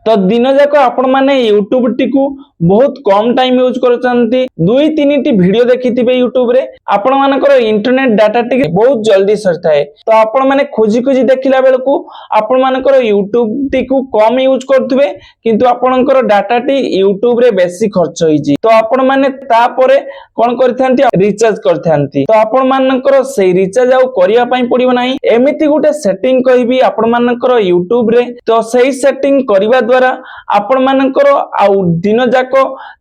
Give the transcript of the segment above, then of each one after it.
तो दिन जाक आपण माने यूट्यूब टी को बहुत कम टाइम यूज करछंती 2-3 टी वीडियो देखिथिबे यूट्यूब रे आपण मानकर इंटरनेट डाटा टी बहुत जल्दी सरताए तो आपण माने खोजी खोजी देखिला बेल को आपण मानकर यूट्यूब टी को कम यूज करथबे किंतु आपणकर डाटा टी यूट्यूब रे बेसी खर्च होईजी तो आपण माने ता परे कोन करथांती रिचार्ज करथांती तो आपण मानकर सेई रिचार्ज आउ करिया पई पड़िबो नाही एमिति गुटे सेटिंग कहबी आपण मानकर यूट्यूब रे तो सेई सेटिंग करिवा द्वारा आपण मानकर आउ दिन जाक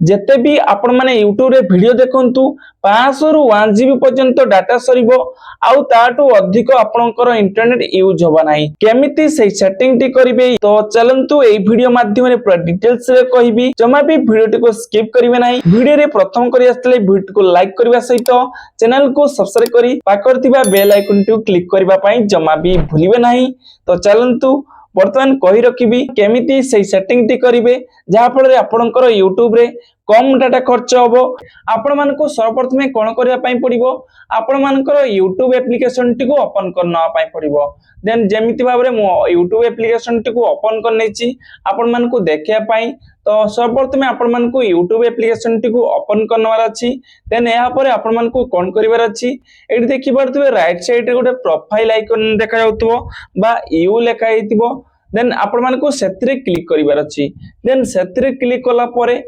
जेते भी आपण माने यूट्यूब रे वीडियो देखंतु 500 रु 1 जीबी पर्यंत डाटा सरीबो आउ ताटू अधिक आपणकर इंटरनेट यूज होबा नाही केमिति सेई सेटिंग टी करिवे तो चलंतु एई वीडियो माध्यम रे पूरा डिटेल्स रे कहबी जमा भी वीडियो टी को स्किप करिवे नाही वीडियो रे प्रथम करि आस्तले वीडियो को लाइक करबा सहित चैनल को सब्सक्राइब करी पाकर थिबा बेल आइकन टी क्लिक करबा पई जमा भी भूलिबे नाही तो चलंतु वर्तमान कहि रखिबी केमिति सेई सेटिंग टी करिवे जहा फल रे आपणकर यूट्यूब रे कम डाटा खर्च होबो आपण मानको सर्वप्रथमे कोन करिया पई पड़िबो आपण मानकर यूट्यूब एप्लीकेशन टी को ओपन करना पई पड़िबो देन जेमिति भाबरे मो यूट्यूब एप्लीकेशन टी को ओपन करनेची आपण मानको देखिया पई तो सर्वप्रथमे आपण मानको यूट्यूब एप्लीकेशन टी को ओपन करनवार अछि देन एहा परे आपण मानको कोन करिवार अछि एठी देखि परथबे राइट साइड रे गोटे प्रोफाइल आइकन देखा जाउतबो बा यू लेखा हेतिबो देन आपण मानको सेतिरे क्लिक करिवार अछि देन सेतिरे क्लिक कला परे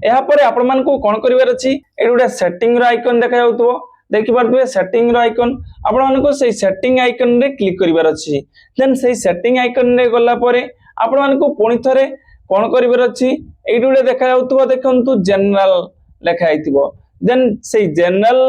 एहा परे आपण मानको कोन करिवार अछि एठी गोटे सेटिंग रो आइकन देखा जाउतबो देखि परथबे सेटिंग रो आइकन आपण मानको सेई सेटिंग आइकन रे क्लिक करिवार अछि देन सेई सेटिंग आइकन रे गला परे आपण मानको पुणी थरे कोन करिवार अछि एठी गोटे देखा जाउतबो देखंतु जनरल लेखा हेतिबो देन सेई जनरल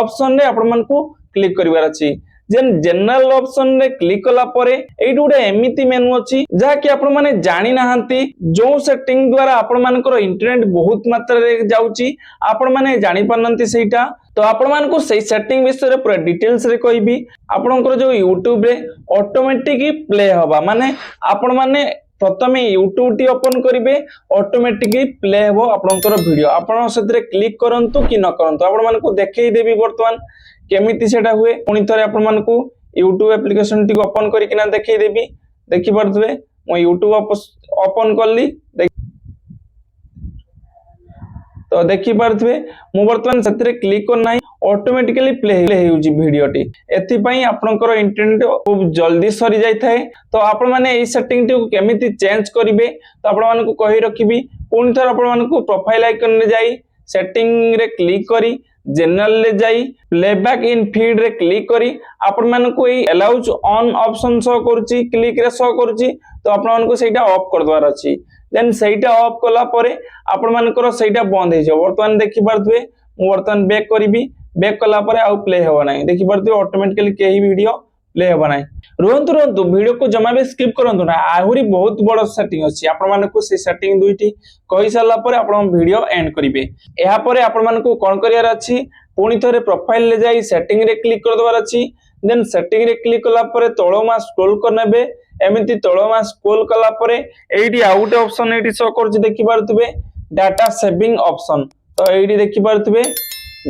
ऑप्शन रे आपण मानको क्लिक करिवार अछि जेन जनरल ऑप्शन रे क्लिक कला परे एठी गोटे एमिति मेनू अछि जहा कि आपण माने जानि नाहंती जो सेटिंग द्वारा आपण मानकर इंटरनेट बहुत मात्रा रे जाउची आपण माने जानि पारनंती सेटा तो आपण मानको सेई सेटिंग विषय रे पूरा डिटेल्स रे कहबी आपणकर जो YouTube रे ऑटोमेटिक प्ले होबा माने आपण माने प्रथमे YouTube टी ओपन करिवे ऑटोमेटिकली प्ले हेबो आपणकर वीडियो आपण सेतरे क्लिक करंतु कि न करंतु आपण मानको देखै देबी वर्तमान केमिति सेटा हुए पुणी थरे आपण मानको YouTube एप्लीकेशन टी ओपन करि किना देखै देबी देखि परथबे मो YouTube ओपन करली तो देखि परथबे मो वर्तमान सेतरे क्लिक कर नाही ऑटोमेटिकली प्ले हेउजी वीडियो टी एथि पई आपनकर इंटरनेट खूब जल्दी सरी जाय थाए तो आपण माने एई सेटिंग टी को केमिति चेंज करिवे तो आपण मानको कहि रखिबी पुणी थरे आपण मानको प्रोफाइल आइकन रे जाई सेटिंग रे क्लिक करी जनरल ले जाई प्लेबैक इन फीड रे क्लिक करी आपण मानको एई अलाउज ऑन ऑप्शन शो करूची क्लिक रे शो करूची तो आपण मानको सेटा ऑफ कर दवार अछि देन सेटा ऑफ कला परे आपण मानकर सेटा बंद हे जो वर्तमान देखि परथबे मु वर्तमान बैक करिवि बैक कला परे आउ प्ले होबा नाही देखि परथबे ऑटोमेटिकली केही वीडियो प्ले होबा नाही रोहंतु वीडियो को जमा भी स्किप करंतु ना आहुरी बहुत बड़ सेटिंग अछि आपण मानको से सेटिंग दुईटी कहि साला परे आपण वीडियो एंड करिवे एहा परे आपण मानको कोन करियार अछि पुणी थरे प्रोफाइल ले जाई सेटिंग रे क्लिक कर दवार अछि देन सेटिंग रे क्लिक कला परे तळोमा स्क्रॉल करनेबे एमिति तळोमा स्क्रॉल कला परे एडी आउट ऑप्शन एडी शो करछि देखि पारथबे डाटा सेविंग ऑप्शन तो एडी देखि पारथबे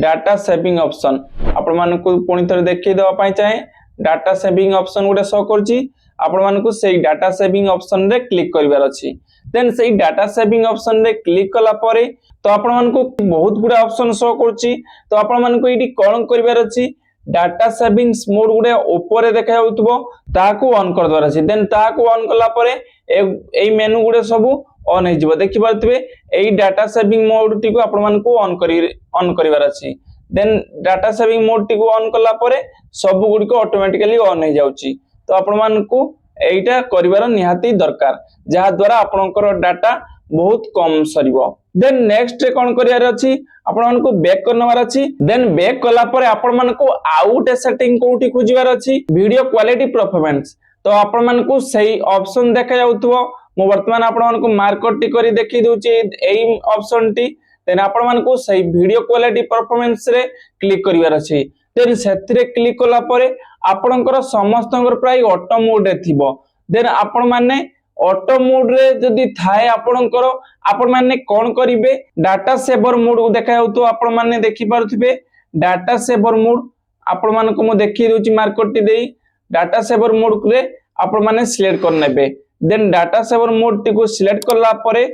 डाटा सेविंग ऑप्शन आपण मानको पुणी थरे देखि देबा पई चाहे डाटा सेविंग ऑप्शन गुटे शो करछि आपण मानको सेई डाटा सेविंग ऑप्शन रे क्लिक करिवार अछि देन सेई डाटा सेविंग ऑप्शन रे क्लिक कला परे तो आपण मानको बहुत गुडा ऑप्शन शो करछि तो आपण मानको एडी कोन करिवार अछि डाटा सेविंग्स मोड गुडे ऊपर देखा जाउतबो ताको ऑन कर दवार अछि देन ताको ऑन कला परे एई मेनू गुडे सब ऑन हे जिवो देखि पारथबे एई डाटा सेविंग मोड टी को आपण मानको ऑन करिवार अछि देन डाटा सेविंग मोड टी को ऑन कला परे सब गुडी को ऑटोमेटिकली ऑन हे जाउची तो आपण मानको एइटा करिवार निहाती दरकार जहा द्वारा आपनकर डाटा बहुत कम सरीबो देन नेक्स्ट कोन करियार अछि आपण मानको बैक करनवार अछि देन बैक कला परे आपण मानको आउट सेटिंग कोठी खोजिवार अछि वीडियो क्वालिटी परफॉर्मेंस तो आपण मानको सही ऑप्शन देखा जाउतबो मो वर्तमान आपण मानको मार्कट टी करी देखि दोची एई ऑप्शन टी देन आपण मानको सही वीडियो क्वालिटी परफॉर्मेंस रे क्लिक करिवार अछि देन सेतिरे क्लिक कला परे आपणकर समस्तंकर प्राय ऑटो मोड रे थिबो देन आपण माने ऑटो मोड रे जदी थाए आपणकर आपण माने कोन करिवे डाटा सेवर मोड को देखा जाउतो आपण माने देखि पारुथिबे डाटा सेवर मोड आपण मानको मो देखि दोची मार्कट टी देई डाटा सेवर मोड रे आपण माने सिलेक्ट कर नेबे देन डाटा सेवर मोड टी को सिलेक्ट करला परे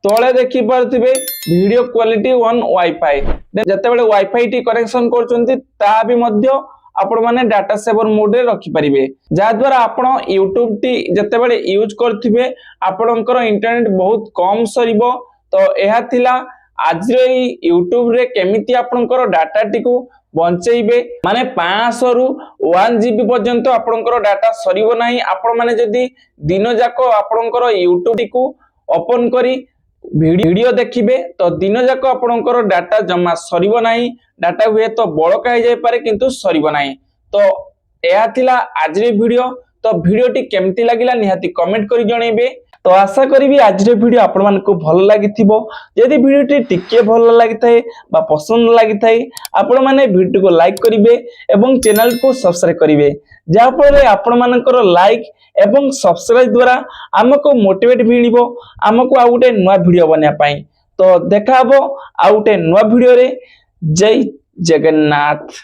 तले देखि पारथिबे वीडियो क्वालिटी ऑन वाईफाई जते बेले वाईफाई टी कनेक्शन करचंती ता भी मध्य आपण माने डाटा सेवर मोड रे रखि परिबे जा द्वारा आपण YouTube टी जते बेले यूज करथिबे आपणकर इंटरनेट बहुत कम सरीबो। तो एहा थिला आज रे YouTube रे केमिति आपणकर डाटा टी को बंचेइबे माने 500 रु 1 GB पर्यंत आपणकर डाटा सरीबो नाही। आपण माने जदी दिन जाको आपणकर YouTube टी को ओपन करी वीडियो देखिबे तो दिन जाको आपणकर डाटा जमा सरीबो नाही। डाटा हुए तो बड़का हो जाय पारे किंतु सरीबो नाही। तो एहा थिला आज रे वीडियो। तो वीडियो टी केमती लागिला निहाती कमेंट करी जणेबे। तो आशा करी आज रे वीडियो आपण मानकु भल लागिथिबो। यदि वीडियो टी टिके भल लागिथाय बा पसंद लागिथाय आपण माने वीडियो को लाइक करिवे एवं चैनल को सब्सक्राइब करिवे जा फळे आपण मानकर लाइक एवं सब्सक्राइब द्वारा हमको मोटिवेट मिलिबो हमको आ गुटे नवा वीडियो बनिया पई। तो देखा हबो आ गुटे नवा वीडियो रे। जय जगन्नाथ।